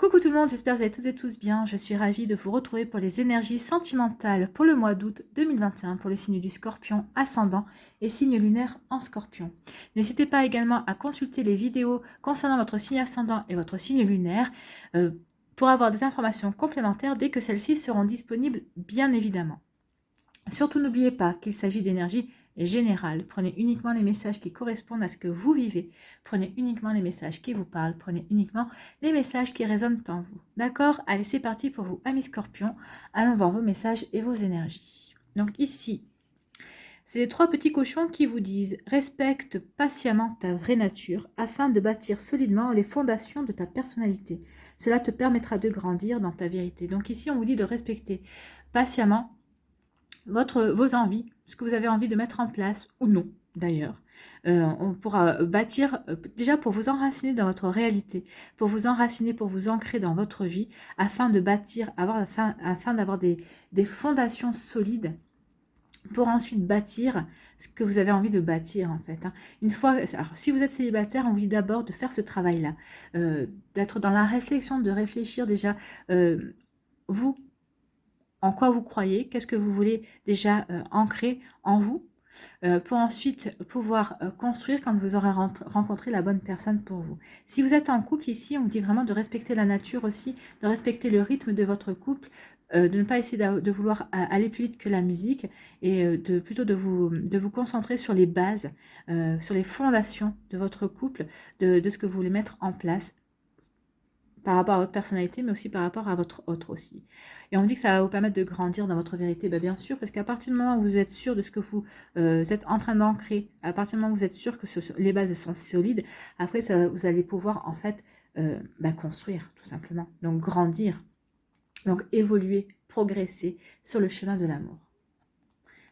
Coucou tout le monde, j'espère que vous allez toutes et tous bien. Je suis ravie de vous retrouver pour les énergies sentimentales pour le mois d'août 2021 pour le signe du Scorpion ascendant et signe lunaire en Scorpion. N'hésitez pas également à consulter les vidéos concernant votre signe ascendant et votre signe lunaire pour avoir des informations complémentaires dès que celles-ci seront disponibles, bien évidemment. Surtout n'oubliez pas qu'il s'agit d'énergie générale. Prenez uniquement les messages qui correspondent à ce que vous vivez. Prenez uniquement les messages qui vous parlent. Prenez uniquement les messages qui résonnent en vous. D'accord? Allez, c'est parti pour vous, amis Scorpions. Allons voir vos messages et vos énergies. Donc ici, c'est les 3 petits cochons qui vous disent « Respecte patiemment ta vraie nature afin de bâtir solidement les fondations de ta personnalité. Cela te permettra de grandir dans ta vérité. » Donc ici, on vous dit de respecter patiemment vos envies, ce que vous avez envie de mettre en place ou non d'ailleurs. On pourra bâtir, déjà pour vous enraciner dans votre réalité, pour vous enraciner, pour vous ancrer dans votre vie, afin de bâtir, afin d'avoir des fondations solides, pour ensuite bâtir ce que vous avez envie de bâtir en fait. Une fois, alors, si vous êtes célibataire, on vous dit d'abord de faire ce travail-là, d'être dans la réflexion, de réfléchir déjà, vous, en quoi vous croyez, qu'est-ce que vous voulez déjà ancrer en vous, pour ensuite pouvoir construire quand vous aurez rencontré la bonne personne pour vous. Si vous êtes en couple ici, on vous dit vraiment de respecter la nature aussi, de respecter le rythme de votre couple, de ne pas essayer de vouloir aller plus vite que la musique et plutôt de vous concentrer sur les bases, sur les fondations de votre couple, de ce que vous voulez mettre en place par rapport à votre personnalité, mais aussi par rapport à votre autre aussi. Et on dit que ça va vous permettre de grandir dans votre vérité, bien sûr, parce qu'à partir du moment où vous êtes sûr de ce que vous êtes en train d'ancrer, à partir du moment où vous êtes sûr que les bases sont solides, après vous allez pouvoir en fait construire tout simplement, donc grandir, donc évoluer, progresser sur le chemin de l'amour.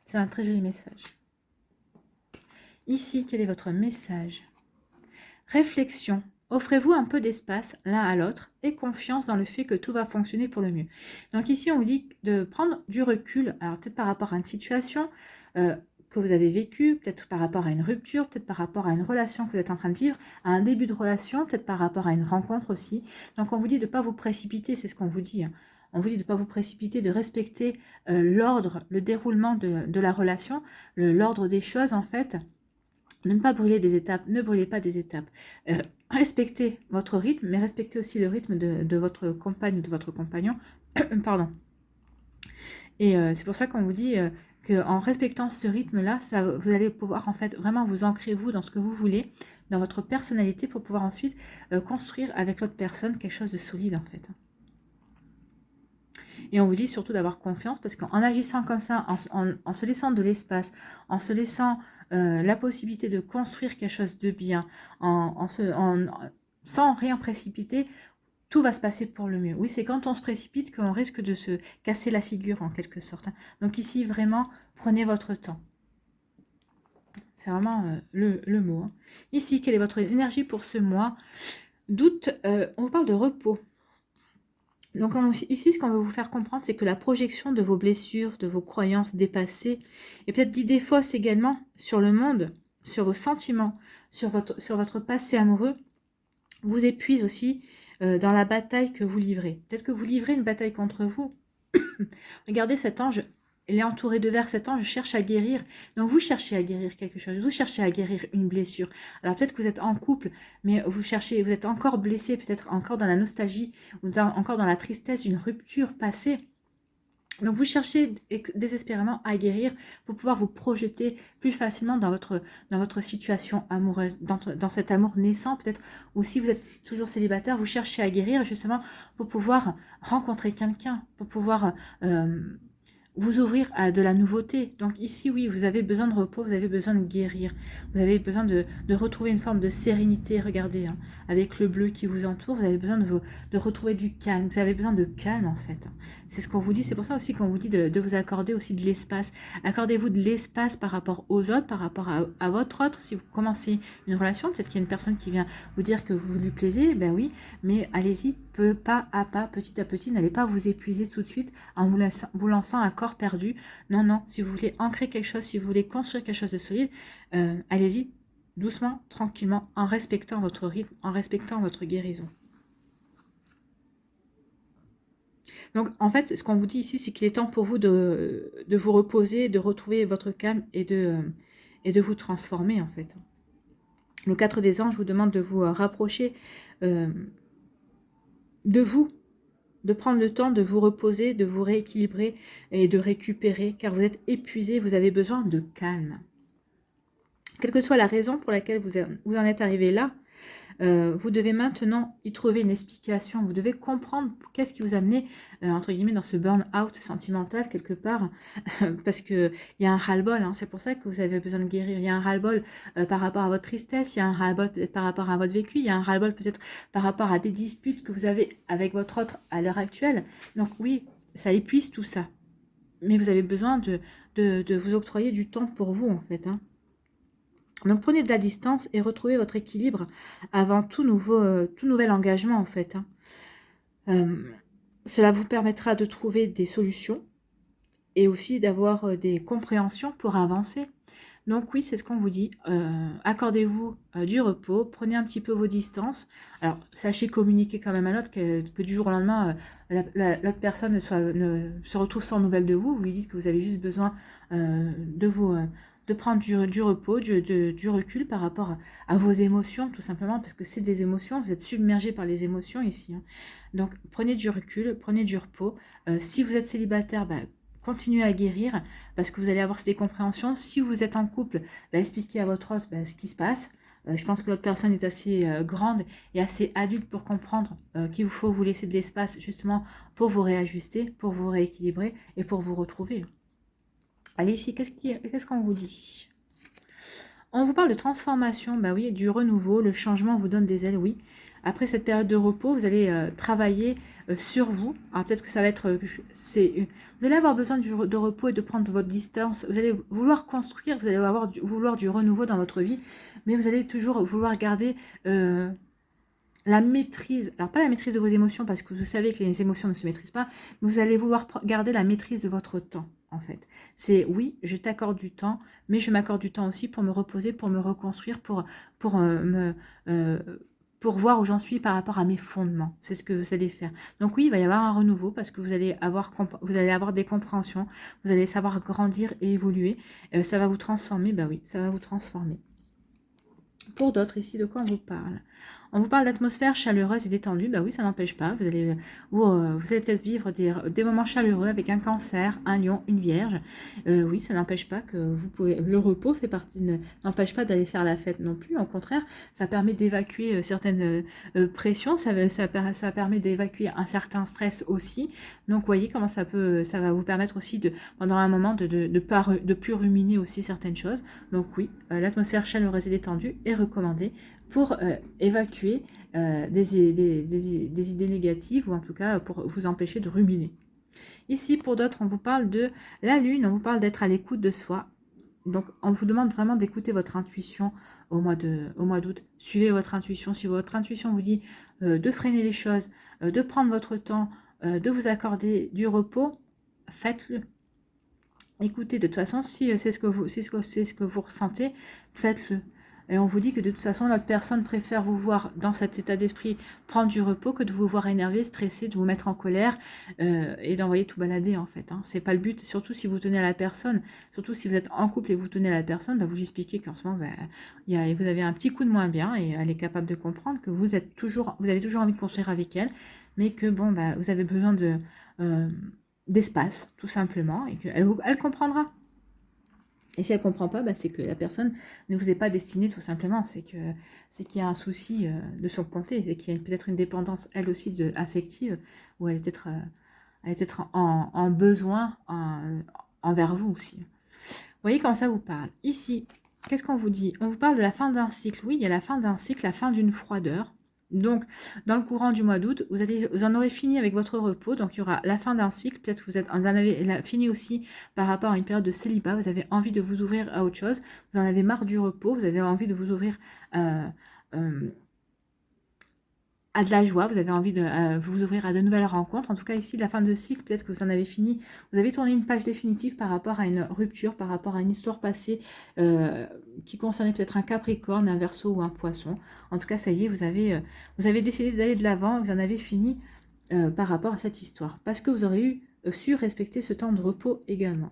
C'est un très joli message. Ici, quel est votre message? Réflexion. Offrez-vous un peu d'espace l'un à l'autre et confiance dans le fait que tout va fonctionner pour le mieux. Donc ici, on vous dit de prendre du recul, alors peut-être par rapport à une situation que vous avez vécue, peut-être par rapport à une rupture, peut-être par rapport à une relation que vous êtes en train de vivre, à un début de relation, peut-être par rapport à une rencontre aussi. Donc on vous dit de ne pas vous précipiter, c'est ce qu'on vous dit. On vous dit de ne pas vous précipiter, de respecter l'ordre, le déroulement de la relation, l'ordre des choses en fait. De ne pas brûler des étapes, ne brûlez pas des étapes. Respectez votre rythme, mais respectez aussi le rythme de votre compagne ou de votre compagnon. Pardon. Et c'est pour ça qu'on vous dit qu'en respectant ce rythme-là, vous allez pouvoir en fait vraiment vous ancrer vous dans ce que vous voulez, dans votre personnalité, pour pouvoir ensuite construire avec l'autre personne quelque chose de solide en fait. Et on vous dit surtout d'avoir confiance, parce qu'en agissant comme ça, en se laissant de l'espace, en se laissant la possibilité de construire quelque chose de bien, sans rien précipiter, tout va se passer pour le mieux. Oui, c'est quand on se précipite qu'on risque de se casser la figure en quelque sorte. Donc ici, vraiment, prenez votre temps. C'est vraiment le mot. Ici, quelle est votre énergie pour ce mois d'août? On vous parle de repos. Donc ici, ce qu'on veut vous faire comprendre, c'est que la projection de vos blessures, de vos croyances dépassées, et peut-être d'idées fausses également sur le monde, sur vos sentiments, sur votre passé amoureux, vous épuise aussi dans la bataille que vous livrez. Peut-être que vous livrez une bataille contre vous. Regardez cet ange, il est entouré de vers, cet ange cherche à guérir. Donc vous cherchez à guérir quelque chose, vous cherchez à guérir une blessure. Alors peut-être que vous êtes en couple, mais vous êtes encore blessé, peut-être encore dans la nostalgie, ou encore dans la tristesse d'une rupture passée. Donc vous cherchez désespérément à guérir pour pouvoir vous projeter plus facilement dans votre situation amoureuse, dans cet amour naissant peut-être, ou si vous êtes toujours célibataire, vous cherchez à guérir justement pour pouvoir rencontrer quelqu'un, pour pouvoir vous ouvrir à de la nouveauté. Donc ici, oui, vous avez besoin de repos, vous avez besoin de guérir, vous avez besoin de retrouver une forme de sérénité, regardez, avec le bleu qui vous entoure, vous avez besoin de retrouver du calme, vous avez besoin de calme en fait. C'est ce qu'on vous dit, c'est pour ça aussi qu'on vous dit de vous accorder aussi de l'espace. Accordez-vous de l'espace par rapport aux autres, par rapport à votre autre. Si vous commencez une relation, peut-être qu'il y a une personne qui vient vous dire que vous lui plaisez, ben oui, mais allez-y, pas à pas, petit à petit, n'allez pas vous épuiser tout de suite en vous lançant à corps perdu. Non, non, si vous voulez ancrer quelque chose, si vous voulez construire quelque chose de solide, allez-y, doucement, tranquillement, en respectant votre rythme, en respectant votre guérison. Donc, en fait, ce qu'on vous dit ici, c'est qu'il est temps pour vous de vous reposer, de retrouver votre calme et de vous transformer, en fait. Le 4 des anges vous demande de vous rapprocher de vous, de prendre le temps de vous reposer, de vous rééquilibrer et de récupérer, car vous êtes épuisé, vous avez besoin de calme. Quelle que soit la raison pour laquelle vous en êtes arrivé là, vous devez maintenant y trouver une explication. Vous devez comprendre qu'est-ce qui vous a amené, entre guillemets, dans ce burn-out sentimental quelque part, parce qu'il y a un ras-le-bol, hein, c'est pour ça que vous avez besoin de guérir. Il y a un ras-le-bol par rapport à votre tristesse, il y a un ras-le-bol peut-être par rapport à votre vécu, il y a un ras-le-bol peut-être par rapport à des disputes que vous avez avec votre autre à l'heure actuelle. Donc oui, ça épuise tout ça. Mais vous avez besoin de vous octroyer du temps pour vous, en fait, hein. Donc prenez de la distance et retrouvez votre équilibre avant tout nouvel engagement, en fait, hein. Cela vous permettra de trouver des solutions et aussi d'avoir des compréhensions pour avancer. Donc oui, c'est ce qu'on vous dit. Accordez-vous du repos, prenez un petit peu vos distances. Alors, sachez communiquer quand même à l'autre que du jour au lendemain, l'autre personne ne se retrouve sans nouvelles de vous. Vous lui dites que vous avez juste besoin de prendre du repos, du recul par rapport à vos émotions, tout simplement, parce que c'est des émotions, vous êtes submergé par les émotions ici, hein. Donc, prenez du recul, prenez du repos. Si vous êtes célibataire, continuez à guérir, parce que vous allez avoir ces compréhensions. Si vous êtes en couple, expliquez à votre autre ce qui se passe. Je pense que l'autre personne est assez grande et assez adulte pour comprendre qu'il vous faut vous laisser de l'espace justement pour vous réajuster, pour vous rééquilibrer et pour vous retrouver. Allez, ici, qu'est-ce qu'on vous dit? On vous parle de transformation, oui, du renouveau, le changement vous donne des ailes, oui. Après cette période de repos, vous allez travailler sur vous. Alors peut-être que ça va être... vous allez avoir besoin de repos et de prendre votre distance. Vous allez vouloir construire, vous allez vouloir du renouveau dans votre vie, mais vous allez toujours vouloir garder la maîtrise. Alors pas la maîtrise de vos émotions, parce que vous savez que les émotions ne se maîtrisent pas, mais vous allez vouloir garder la maîtrise de votre temps, en fait. C'est oui, je t'accorde du temps, mais je m'accorde du temps aussi pour me reposer, pour me reconstruire, pour voir où j'en suis par rapport à mes fondements. C'est ce que vous allez faire. Donc oui, il va y avoir un renouveau parce que vous allez avoir des compréhensions, vous allez savoir grandir et évoluer. Ça va vous transformer, oui, ça va vous transformer. Pour d'autres, ici, de quoi on vous parle? On vous parle d'atmosphère chaleureuse et détendue. Oui, ça n'empêche pas. Vous allez peut-être vivre des moments chaleureux avec un cancer, un lion, une vierge. Oui, ça n'empêche pas que vous pouvez... Le repos n'empêche pas d'aller faire la fête non plus. Au contraire, ça permet d'évacuer certaines pressions. Ça permet d'évacuer un certain stress aussi. Donc, voyez comment ça va vous permettre aussi, pendant un moment, de plus ruminer aussi certaines choses. Donc oui, l'atmosphère chaleureuse et détendue est recommandée pour évacuer des idées négatives, ou en tout cas pour vous empêcher de ruminer. Ici, pour d'autres, on vous parle de la lune, on vous parle d'être à l'écoute de soi. Donc, on vous demande vraiment d'écouter votre intuition au mois d'août. Suivez votre intuition. Si votre intuition vous dit de freiner les choses, de prendre votre temps, de vous accorder du repos, faites-le. Écoutez, de toute façon, si c'est ce que vous ressentez, faites-le. Et on vous dit que de toute façon, l'autre personne préfère vous voir dans cet état d'esprit prendre du repos que de vous voir énervé, stressé, de vous mettre en colère et d'envoyer tout balader, en fait, hein. C'est pas le but, surtout si vous tenez à la personne, surtout si vous êtes en couple et vous tenez à la personne, vous lui expliquez qu'en ce moment, vous avez un petit coup de moins bien et elle est capable de comprendre que vous avez toujours envie de construire avec elle, mais que vous avez besoin d'espace, tout simplement, et qu'elle comprendra. Et si elle ne comprend pas, c'est que la personne ne vous est pas destinée, tout simplement. C'est qu'il y a un souci de son côté, c'est qu'il y a peut-être une dépendance, elle aussi, affective, où elle est peut-être en besoin envers vous aussi. Vous voyez comment ça vous parle. Ici, qu'est-ce qu'on vous dit? On vous parle de la fin d'un cycle. Oui, il y a la fin d'un cycle, la fin d'une froideur. Donc, dans le courant du mois d'août, vous en aurez fini avec votre repos. Donc, il y aura la fin d'un cycle. Peut-être que vous en avez fini aussi par rapport à une période de célibat. Vous avez envie de vous ouvrir à autre chose. Vous en avez marre du repos. Vous avez envie de vous ouvrir à de la joie. Vous avez envie de vous ouvrir à de nouvelles rencontres. En tout cas, ici, la fin de cycle, peut-être que vous en avez fini. Vous avez tourné une page définitive par rapport à une rupture, par rapport à une histoire passée qui concernait peut-être un Capricorne, un Verseau ou un Poisson. En tout cas, ça y est, vous avez décidé d'aller de l'avant. Vous en avez fini par rapport à cette histoire. Parce que vous aurez su respecter ce temps de repos également.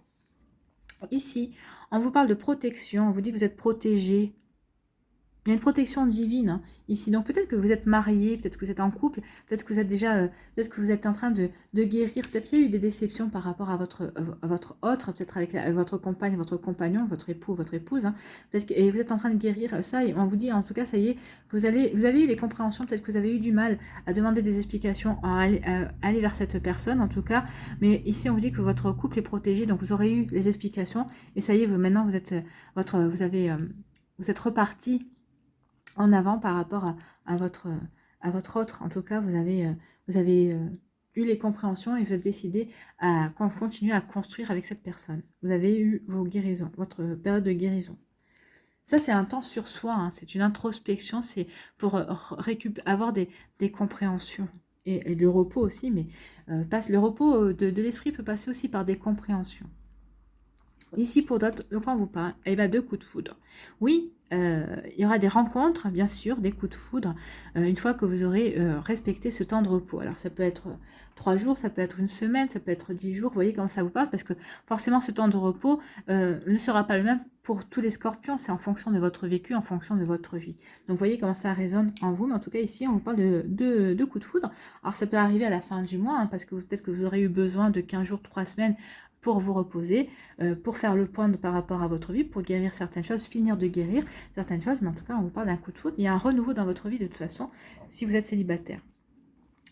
Ici, on vous parle de protection, on vous dit que vous êtes protégé. Il y a une protection divine hein, ici. Donc peut-être que vous êtes marié, peut-être que vous êtes en couple, peut-être que vous êtes déjà, peut-être que vous êtes en train de guérir. Peut-être qu'il y a eu des déceptions par rapport à votre autre, peut-être avec votre compagne, votre compagnon, votre époux, votre épouse. Hein. Et vous êtes en train de guérir ça. Et on vous dit en tout cas, ça y est, que vous avez eu les compréhensions. Peut-être que vous avez eu du mal à demander des explications, à aller vers cette personne en tout cas. Mais ici, on vous dit que votre couple est protégé, donc vous aurez eu les explications. Et ça y est, maintenant vous êtes vous êtes reparti en avant par rapport à votre autre. En tout cas, vous avez eu les compréhensions et vous êtes décidé à continuer à construire avec cette personne. Vous avez eu vos guérisons, votre période de guérison. Ça, c'est un temps sur soi, hein, c'est une introspection, c'est pour avoir des compréhensions. Et le repos aussi, mais le repos de l'esprit peut passer aussi par des compréhensions. Ici, pour d'autres, de quoi on vous parle? Eh bien, de coups de foudre. Oui, il y aura des rencontres, bien sûr, des coups de foudre, une fois que vous aurez respecté ce temps de repos. Alors, ça peut être 3 jours, ça peut être une semaine, ça peut être 10 jours. Vous voyez comment ça vous parle? Parce que forcément, ce temps de repos ne sera pas le même pour tous les scorpions. C'est en fonction de votre vécu, en fonction de votre vie. Donc, vous voyez comment ça résonne en vous. Mais en tout cas, ici, on vous parle de coups de foudre. Alors, ça peut arriver à la fin du mois, hein, parce que peut-être que vous aurez eu besoin de 15 jours, 3 semaines pour vous reposer, pour faire le point par rapport à votre vie, pour guérir certaines choses, finir de guérir certaines choses, mais en tout cas, on vous parle d'un coup de foudre. Il y a un renouveau dans votre vie de toute façon, si vous êtes célibataire.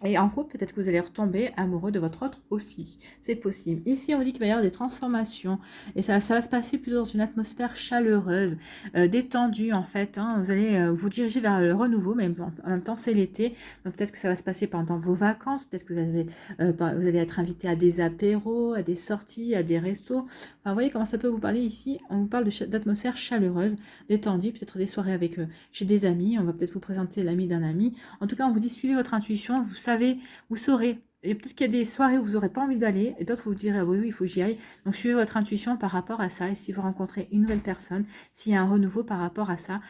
Et en couple, peut-être que vous allez retomber amoureux de votre autre aussi. C'est possible. Ici, on vous dit qu'il va y avoir des transformations. Et ça va se passer plutôt dans une atmosphère chaleureuse, détendue en fait. Hein. Vous allez vous diriger vers le renouveau, mais en même temps, c'est l'été. Donc peut-être que ça va se passer pendant vos vacances. Peut-être que vous allez être invité à des apéros, à des sorties, à des restos. Enfin, vous voyez comment ça peut vous parler ici. On vous parle d'atmosphère chaleureuse, détendue. Peut-être des soirées avec chez des amis. On va peut-être vous présenter l'ami d'un ami. En tout cas, on vous dit suivez votre intuition. Vous savez, vous saurez. Et peut-être qu'il y a des soirées où vous n'aurez pas envie d'aller, et d'autres vous direz oui, oui, il faut que j'y aille. Donc suivez votre intuition par rapport à ça. Et si vous rencontrez une nouvelle personne, s'il y a un renouveau par rapport à ça,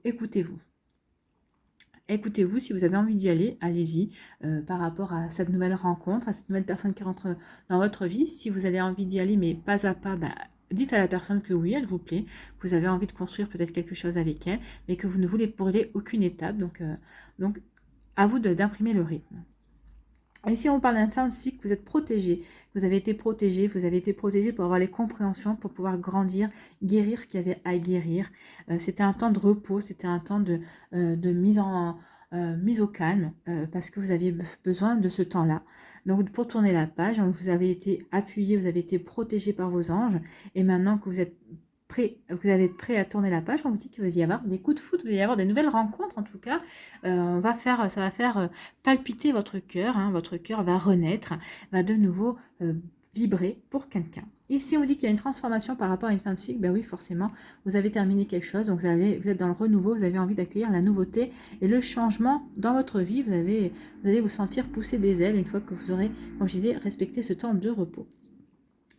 écoutez-vous. Écoutez-vous, si vous avez envie d'y aller, allez-y par rapport à cette nouvelle rencontre, à cette nouvelle personne qui rentre dans votre vie. Si vous avez envie d'y aller, mais pas à pas, dites à la personne que oui, elle vous plaît, vous avez envie de construire peut-être quelque chose avec elle, mais que vous ne voulez brûler aucune étape. Donc à vous d'imprimer le rythme. Ici, on parle d'un temps de cycle, vous êtes protégé, vous avez été protégé pour avoir les compréhensions, pour pouvoir grandir, guérir ce qu'il y avait à guérir. C'était un temps de repos, c'était un temps de mise au calme, parce que vous aviez besoin de ce temps-là. Donc, pour tourner la page, vous avez été appuyé, vous avez été protégé par vos anges, et maintenant que vous êtes vous allez être prêt à tourner la page, on vous dit qu'il va y avoir des coups de foudre, il va y avoir des nouvelles rencontres en tout cas. Ça va faire palpiter votre cœur, hein, votre cœur va renaître, va de nouveau vibrer pour quelqu'un. Ici, on vous dit qu'il y a une transformation par rapport à une fin de cycle. Ben oui, forcément, vous avez terminé quelque chose, donc vous êtes dans le renouveau, vous avez envie d'accueillir la nouveauté et le changement dans votre vie. Vous allez vous sentir pousser des ailes une fois que vous aurez, comme je disais, respecté ce temps de repos.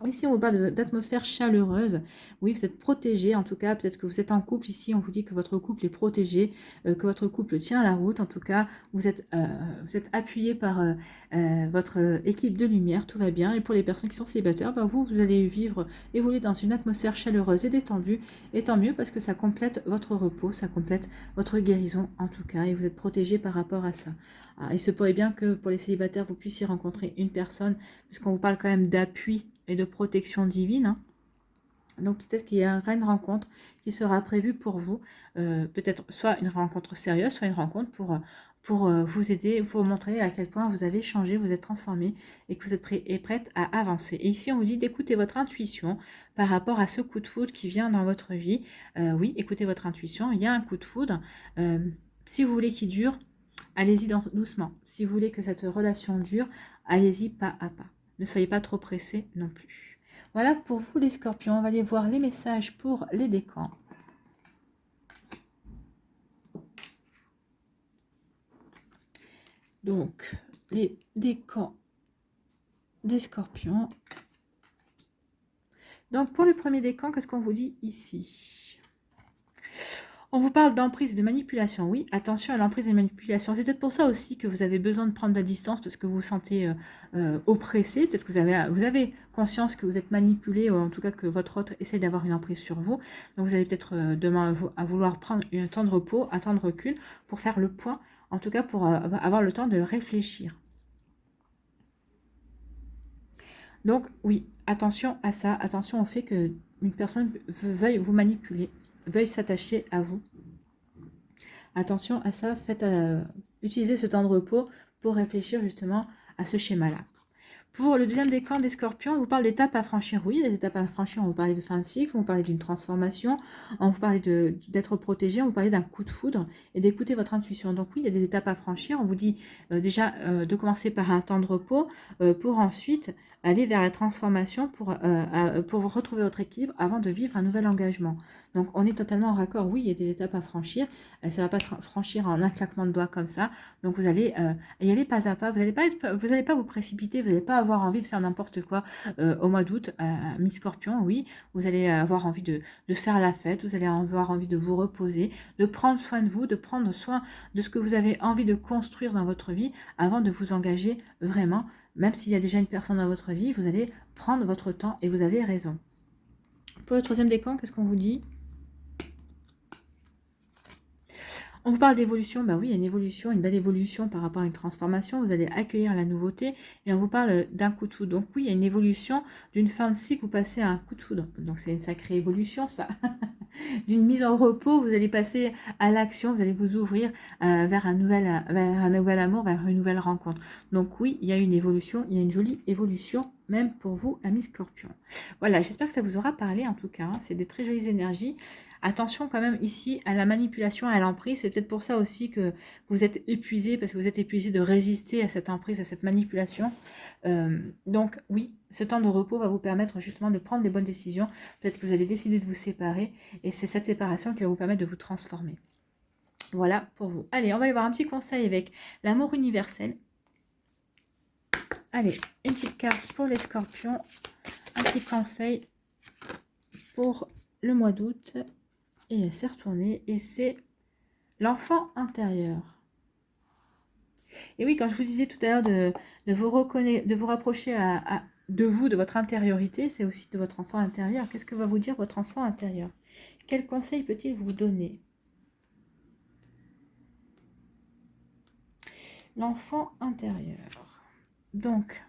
Ici, on vous parle d'atmosphère chaleureuse. Oui, vous êtes protégé. En tout cas, peut-être que vous êtes en couple. Ici, on vous dit que votre couple est protégé, que votre couple tient la route. En tout cas, vous êtes appuyé par votre équipe de lumière. Tout va bien. Et pour les personnes qui sont célibataires, vous allez évoluer dans une atmosphère chaleureuse et détendue. Et tant mieux parce que ça complète votre repos, ça complète votre guérison en tout cas. Et vous êtes protégé par rapport à ça. Alors, il se pourrait bien que pour les célibataires, vous puissiez rencontrer une personne, puisqu'on vous parle quand même d'appui et de protection divine. Hein. Donc peut-être qu'il y aura une rencontre qui sera prévue pour vous. Peut-être soit une rencontre sérieuse, soit une rencontre pour vous aider, pour vous montrer à quel point vous avez changé, vous êtes transformé et que vous êtes prêt et prête à avancer. Et ici, on vous dit d'écouter votre intuition par rapport à ce coup de foudre qui vient dans votre vie. Oui, écoutez votre intuition. Il y a un coup de foudre. Si vous voulez qu'il dure, allez-y doucement. Si vous voulez que cette relation dure, allez-y pas à pas. Ne soyez pas trop pressés non plus. Voilà pour vous les scorpions. On va aller voir les messages pour les décans. Donc, les décans des scorpions. Donc, pour le premier décan, qu'est-ce qu'on vous dit ici? On vous parle d'emprise et de manipulation. Oui, attention à l'emprise et la manipulation. C'est peut-être pour ça aussi que vous avez besoin de prendre de la distance parce que vous vous sentez oppressé. Peut-être que vous avez conscience que vous êtes manipulé ou en tout cas que votre autre essaie d'avoir une emprise sur vous. Donc vous allez peut-être demain à vouloir prendre un temps de repos, un temps de recul pour faire le point, en tout cas pour avoir le temps de réfléchir. Donc oui, attention à ça, attention au fait qu'une personne veuille vous manipuler, veuille s'attacher à vous. Attention à ça, utilisez ce temps de repos pour réfléchir justement à ce schéma-là. Pour le deuxième décan des scorpions, on vous parle d'étapes à franchir. Oui, les étapes à franchir, on vous parle de fin de cycle, on vous parle d'une transformation, on vous parle d'être protégé, on vous parle d'un coup de foudre et d'écouter votre intuition. Donc oui, il y a des étapes à franchir. On vous dit déjà de commencer par un temps de repos pour ensuite aller vers la transformation pour retrouver votre équilibre avant de vivre un nouvel engagement. Donc on est totalement en raccord. Oui, il y a des étapes à franchir. Ça ne va pas se franchir en un claquement de doigts comme ça. Donc vous allez y aller pas à pas. Vous n'allez pas vous précipiter. Vous n'allez pas avoir envie de faire n'importe quoi au mois d'août. Mi-scorpion, oui. Vous allez avoir envie de faire la fête. Vous allez avoir envie de vous reposer, de prendre soin de vous, de prendre soin de ce que vous avez envie de construire dans votre vie avant de vous engager vraiment. Même s'il y a déjà une personne dans votre vie, vous allez prendre votre temps et vous avez raison. Pour le troisième décan, qu'est-ce qu'on vous dit ? On vous parle d'évolution, bah oui, il y a une évolution, une belle évolution par rapport à une transformation. Vous allez accueillir la nouveauté et on vous parle d'un coup de foudre. Donc oui, il y a une évolution d'une fin de cycle, vous passez à un coup de foudre. Donc c'est une sacrée évolution, ça. D'une mise en repos, vous allez passer à l'action, vous allez vous ouvrir vers un nouvel amour, vers une nouvelle rencontre. Donc oui, il y a une évolution, il y a une jolie évolution, même pour vous, amis Scorpion. Voilà, j'espère que ça vous aura parlé en tout cas. Hein. C'est des très jolies énergies. Attention quand même ici à la manipulation, à l'emprise. C'est peut-être pour ça aussi que vous êtes épuisé, parce que vous êtes épuisé de résister à cette emprise, à cette manipulation. Donc oui, ce temps de repos va vous permettre justement de prendre des bonnes décisions. Peut-être que vous allez décider de vous séparer et c'est cette séparation qui va vous permettre de vous transformer. Voilà pour vous. Allez, on va aller voir un petit conseil avec l'amour universel. Allez, une petite carte pour les scorpions. Un petit conseil pour le mois d'août. Et elle s'est retournée et c'est l'enfant intérieur. Et oui, quand je vous disais tout à l'heure de vous rapprocher de vous, de votre intériorité, c'est aussi de votre enfant intérieur. Qu'est-ce que va vous dire votre enfant intérieur? Quel conseil peut-il vous donner? L'enfant intérieur. Donc,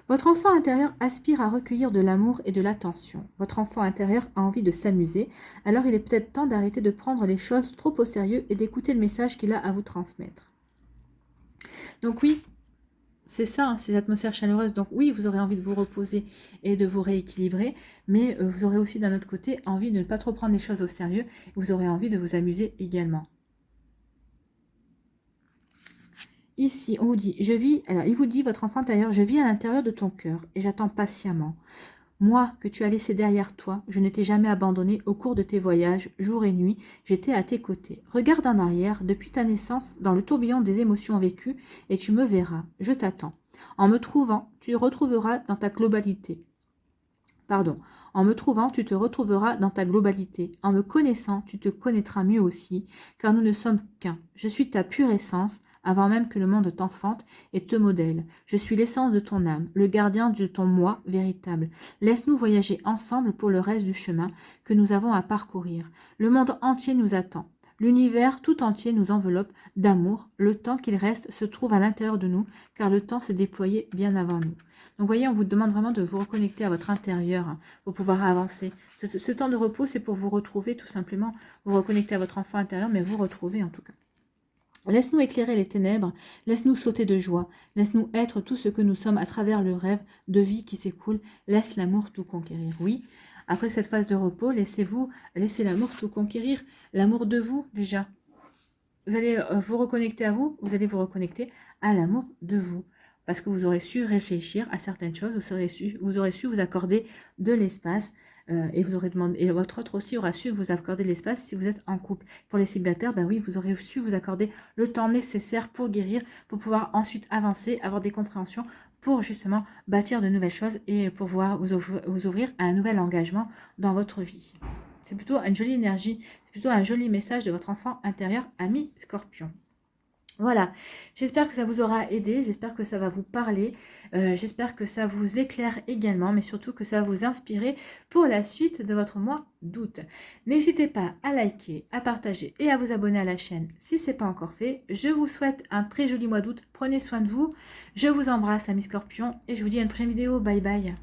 votre enfant intérieur aspire à recueillir de l'amour et de l'attention. Votre enfant intérieur a envie de s'amuser, alors il est peut-être temps d'arrêter de prendre les choses trop au sérieux et d'écouter le message qu'il a à vous transmettre. Donc oui, c'est ça, hein, ces atmosphères chaleureuses. Donc oui, vous aurez envie de vous reposer et de vous rééquilibrer, mais vous aurez aussi d'un autre côté envie de ne pas trop prendre les choses au sérieux. Vous aurez envie de vous amuser également. Ici, on vous dit, alors il vous dit, votre enfant intérieur, je vis à l'intérieur de ton cœur et j'attends patiemment. Moi, que tu as laissé derrière toi, je ne t'ai jamais abandonné au cours de tes voyages, jour et nuit, j'étais à tes côtés. Regarde en arrière, depuis ta naissance, dans le tourbillon des émotions vécues, et tu me verras, je t'attends. En me trouvant, tu te retrouveras dans ta globalité. En me trouvant, tu te retrouveras dans ta globalité. En me connaissant, tu te connaîtras mieux aussi, car nous ne sommes qu'un. Je suis ta pure essence, avant même que le monde t'enfante et te modèle. Je suis l'essence de ton âme, le gardien de ton moi véritable. Laisse-nous voyager ensemble pour le reste du chemin que nous avons à parcourir. Le monde entier nous attend. L'univers tout entier nous enveloppe d'amour. Le temps qu'il reste se trouve à l'intérieur de nous, car le temps s'est déployé bien avant nous. Donc, voyez, on vous demande vraiment de vous reconnecter à votre intérieur hein, pour pouvoir avancer. Ce temps de repos, c'est pour vous retrouver, tout simplement. Vous reconnecter à votre enfant intérieur, mais vous retrouver en tout cas. Laisse-nous éclairer les ténèbres, laisse-nous sauter de joie, laisse-nous être tout ce que nous sommes à travers le rêve de vie qui s'écoule. Laisse l'amour tout conquérir. Oui, après cette phase de repos, laissez l'amour tout conquérir. L'amour de vous, déjà. Vous allez vous reconnecter à vous, vous allez vous reconnecter à l'amour de vous. Parce que vous aurez su réfléchir à certaines choses, vous aurez su vous accorder de l'espace et votre autre aussi aura su vous accorder de l'espace si vous êtes en couple. Pour les célibataires, ben oui, vous aurez su vous accorder le temps nécessaire pour guérir, pour pouvoir ensuite avancer, avoir des compréhensions, pour justement bâtir de nouvelles choses et pouvoir vous ouvrir à un nouvel engagement dans votre vie. C'est plutôt une jolie énergie, c'est plutôt un joli message de votre enfant intérieur, ami Scorpion. Voilà, j'espère que ça vous aura aidé, j'espère que ça va vous parler, j'espère que ça vous éclaire également, mais surtout que ça va vous inspirer pour la suite de votre mois d'août. N'hésitez pas à liker, à partager et à vous abonner à la chaîne si ce n'est pas encore fait. Je vous souhaite un très joli mois d'août, prenez soin de vous, je vous embrasse amis Scorpions et je vous dis à une prochaine vidéo, bye bye.